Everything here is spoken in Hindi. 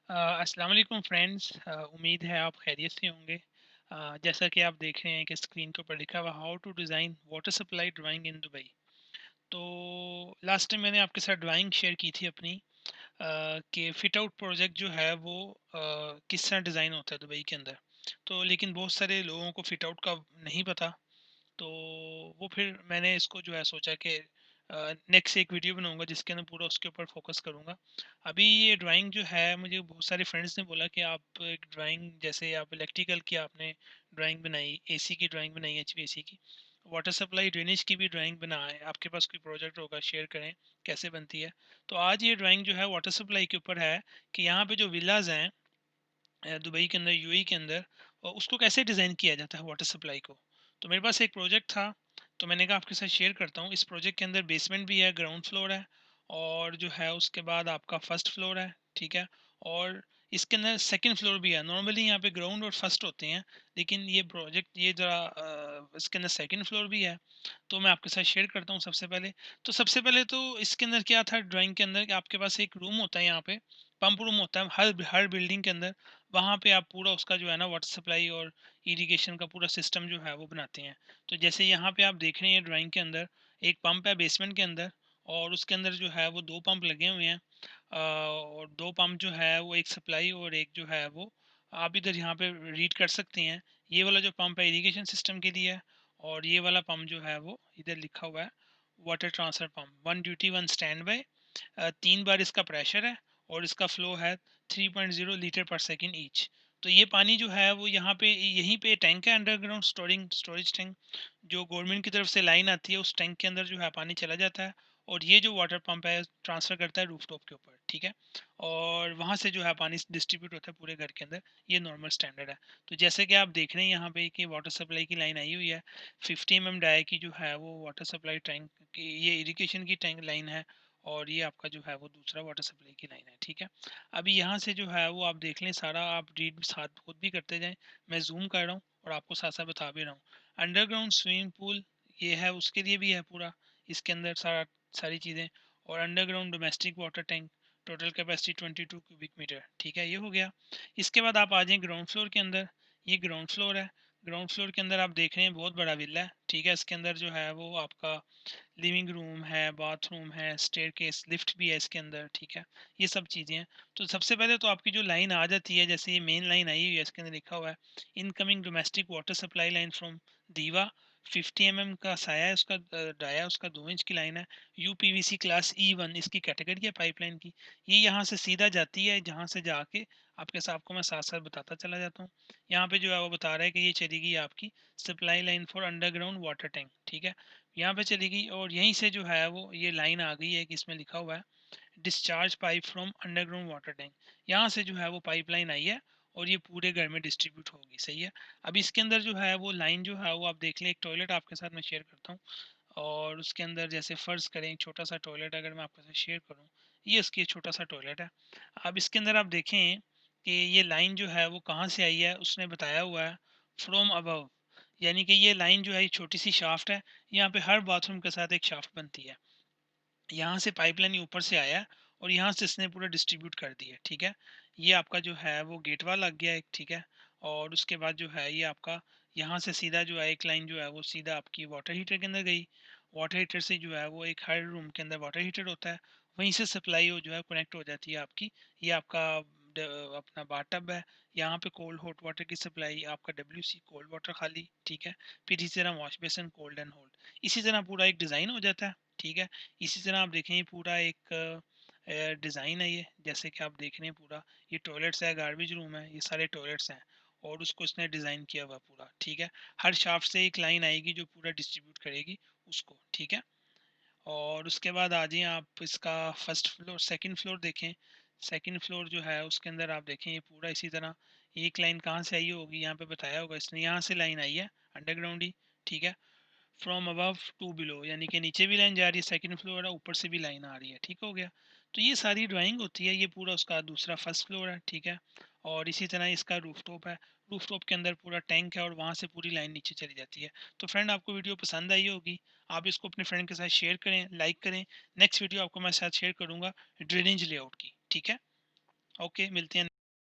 अस्सलाम वालेकुम फ्रेंड्स। उम्मीद है आप खैरियत से होंगे। जैसा कि आप देख रहे हैं कि स्क्रीन के ऊपर लिखा हुआ how to design water supply drawing in Dubai. तो लास्ट टाइम मैंने आपके साथ ड्राइंग शेयर की थी अपनी, कि फिट आउट प्रोजेक्ट जो है वो किस तरह डिज़ाइन होता है दुबई के अंदर। तो लेकिन बहुत सारे लोगों को फिट आउट का नहीं पता। तो वो फिर मैंने इसको जो है सोचा कि नेक्स्ट एक वीडियो बनाऊंगा जिसके अंदर पूरा उसके ऊपर फोकस करूंगा। अभी ये ड्राइंग जो है, मुझे बहुत सारे फ्रेंड्स ने बोला कि आप एक ड्राइंग, जैसे आप इलेक्ट्रिकल की आपने ड्राइंग बनाई, एसी की ड्राइंग बनाई, एचवीएसी की, वाटर सप्लाई ड्रेनेज की भी ड्राइंग बनाए, आपके पास कोई प्रोजेक्ट होगा शेयर करें कैसे बनती है। तो आज ये ड्राइंग जो है वाटर सप्लाई के ऊपर है कि यहाँ पे जो विलाज हैं दुबई के अंदर, यूएई के अंदर, और उसको कैसे डिज़ाइन किया जाता है वाटर सप्लाई को। तो मेरे पास एक प्रोजेक्ट था, तो मैंने कहा आपके साथ शेयर करता हूँ। इस प्रोजेक्ट के अंदर बेसमेंट भी है, ग्राउंड फ्लोर है, और जो है उसके बाद आपका फर्स्ट फ्लोर है, ठीक है। और इसके अंदर सेकंड फ्लोर भी है। नॉर्मली यहाँ पे ग्राउंड और फर्स्ट होते हैं, लेकिन ये प्रोजेक्ट ये ज़रा इसके अंदर सेकंड फ्लोर भी है। तो मैं आपके साथ शेयर करता हूँ सबसे पहले। तो सबसे पहले तो इसके अंदर क्या था ड्राइंग के अंदर, कि आपके पास एक रूम होता है यहाँ पे, पंप रूम होता है हर हर बिल्डिंग के अंदर। वहाँ पे आप पूरा उसका जो है ना वाटर सप्लाई और इरिगेशन का पूरा सिस्टम जो है वो बनाते हैं। तो जैसे यहाँ पे आप देख रहे हैं ड्राइंग के अंदर एक पंप है बेसमेंट के अंदर, और उसके अंदर जो है वो दो पंप लगे हुए हैं। और दो पंप जो है वो एक सप्लाई और एक जो है वो, आप इधर यहाँ पे रीड कर सकते हैं। ये वाला जो पंप है इरिगेशन सिस्टम के लिए है, और ये वाला पंप जो है वो इधर लिखा हुआ है water transfer pump, one duty one stand by. 3 बार इसका प्रेशर है, और इसका फ्लो है 3.0 लीटर पर सेकेंड ईच। तो ये पानी जो है वो यहाँ पे, यहीं पे टैंक है अंडरग्राउंड स्टोरेज टैंक, जो गवर्नमेंट की तरफ से लाइन आती है, उस टैंक के अंदर जो है पानी चला जाता है, और ये जो वाटर पंप है ट्रांसफ़र करता है रूफटॉप के ऊपर, ठीक है। और वहाँ से जो है पानी डिस्ट्रीब्यूट होता है पूरे घर के अंदर। ये नॉर्मल स्टैंडर्ड है। तो जैसे कि आप देख रहे हैं यहाँ पे कि वाटर सप्लाई की लाइन आई हुई है, 50 डाई की जो है वो वाटर सप्लाई टैंक की, ये इरिगेशन की टैंक लाइन है, और ये आपका जो है वो दूसरा वाटर सप्लाई की लाइन है, ठीक है। अभी यहाँ से जो है वो आप देख लें सारा, आप रीड साथ खुद भी करते जाएं। मैं जूम कर रहा हूँ और आपको साथ साथ बता भी रहा हूँ। अंडरग्राउंड स्विमिंग पूल ये है, उसके लिए भी है पूरा, इसके अंदर सारी चीज़ें। और underground domestic water tank, total capacity 22 cubic metre, ठीक है, ये हो गया। इसके बाद आप आ जाएं ग्राउंड फ्लोर के अंदर। ये ग्राउंड फ्लोर है। ग्राउंड फ्लोर के अंदर आप देख रहे हैं बहुत बड़ा विला है, ठीक है। इसके अंदर जो है वो आपका लिविंग रूम है, बाथरूम है, स्टेयरकेस, लिफ्ट भी है इसके अंदर, ठीक है। ये सब चीज़ें हैं। तो सबसे पहले तो आपकी जो लाइन आ जाती है, जैसे ये मेन लाइन आई हुई है, इसके अंदर लिखा हुआ है incoming domestic water supply line from दीवा, 50 का साया है उसका, डाया उसका 2 इंच की लाइन है। यूपीवीसी क्लास E1 इसकी कैटेगरी है पाइपलाइन की। ये यहाँ से सीधा जाती है, जहाँ से जाके आपके साथ, आपको मैं साथ साथ बताता चला जाता हूँ। यहाँ पे जो है वो बता रहा है कि ये चलेगी आपकी supply line for underground water tank, ठीक है। यहाँ पे चली गई, और यहीं से जो है वो ये लाइन आ गई है कि इसमें लिखा हुआ है discharge pipe from underground water tank. यहाँ से जो है वो पाइपलाइन आई है, और ये पूरे घर में डिस्ट्रीब्यूट होगी, सही है। अब इसके अंदर जो है वो लाइन जो है वो आप देख लें, एक टॉयलेट आपके साथ मैं शेयर करता हूँ। और उसके अंदर जैसे फ़र्ज़ करें एक छोटा सा टॉयलेट अगर मैं आपके साथ शेयर करूँ, ये उसकी एक छोटा सा टॉयलेट है। अब इसके अंदर आप देखें कि ये लाइन जो है वो कहाँ से आई है, उसने बताया हुआ है फ्रॉम अबव। यानी कि ये लाइन जो है ये छोटी सी शाफ्ट है, यहाँ पे हर बाथरूम के साथ एक शाफ्ट बनती है। यहाँ से पाइपलाइन ऊपर से आया, और यहाँ से इसने पूरा डिस्ट्रीब्यूट कर दिया, ठीक है। ये आपका जो है वो गेटवा लग गया एक, ठीक है। और उसके बाद जो है ये आपका यहाँ से सीधा जो है एक लाइन जो है वो सीधा आपकी वाटर हीटर के अंदर गई। वाटर हीटर से जो है वो एक हर रूम के अंदर वाटर हीटर होता है, वहीं से सप्लाई हो जो है कनेक्ट हो जाती है आपकी। ये आपका अपना बाटब है। यहाँ पे कोल्ड हॉट वाटर की सप्लाई, आपका WC कोल्ड वाटर खाली, ठीक है। फिर इसी तरह wash basin cold and hold, इसी तरह पूरा एक डिज़ाइन हो जाता है, ठीक है। इसी तरह आप देखें ये पूरा एक डिज़ाइन है, ये जैसे कि आप देख रहे हैं पूरा, ये टॉयलेट्स है, गार्बेज रूम है, ये सारे टॉयलेट्स हैं, और उसको इसने डिज़ाइन किया हुआ पूरा, ठीक है। हर शाफ्ट से एक लाइन आएगी जो पूरा डिस्ट्रीब्यूट करेगी उसको, ठीक है। और उसके बाद आ जाइए आप इसका फर्स्ट फ्लोर सेकंड फ्लोर देखें। सेकंड फ्लोर जो है उसके अंदर आप देखें ये पूरा इसी तरह, एक लाइन कहाँ से आई होगी, यहाँ पे बताया होगा इसने, यहाँ से लाइन आई है अंडरग्राउंड ही, ठीक है। फ्रॉम अबव टू बिलो, यानी कि नीचे भी लाइन जा रही है, सेकंड फ्लोर है, ऊपर से भी लाइन आ रही है, ठीक हो गया। तो ये सारी ड्राइंग होती है, ये पूरा उसका दूसरा फर्स्ट फ्लोर है, ठीक है। और इसी तरह इसका रूफटॉप है। रूफटॉप के अंदर पूरा टैंक है, और वहाँ से पूरी लाइन नीचे चली जाती है। तो फ्रेंड आपको वीडियो पसंद आई होगी, आप इसको अपने फ्रेंड के साथ शेयर करें, लाइक करें। नेक्स्ट वीडियो आपको मैं साथ शेयर करूँगा ड्रेनेज लेआउट की, ठीक है। ओके, मिलते हैं।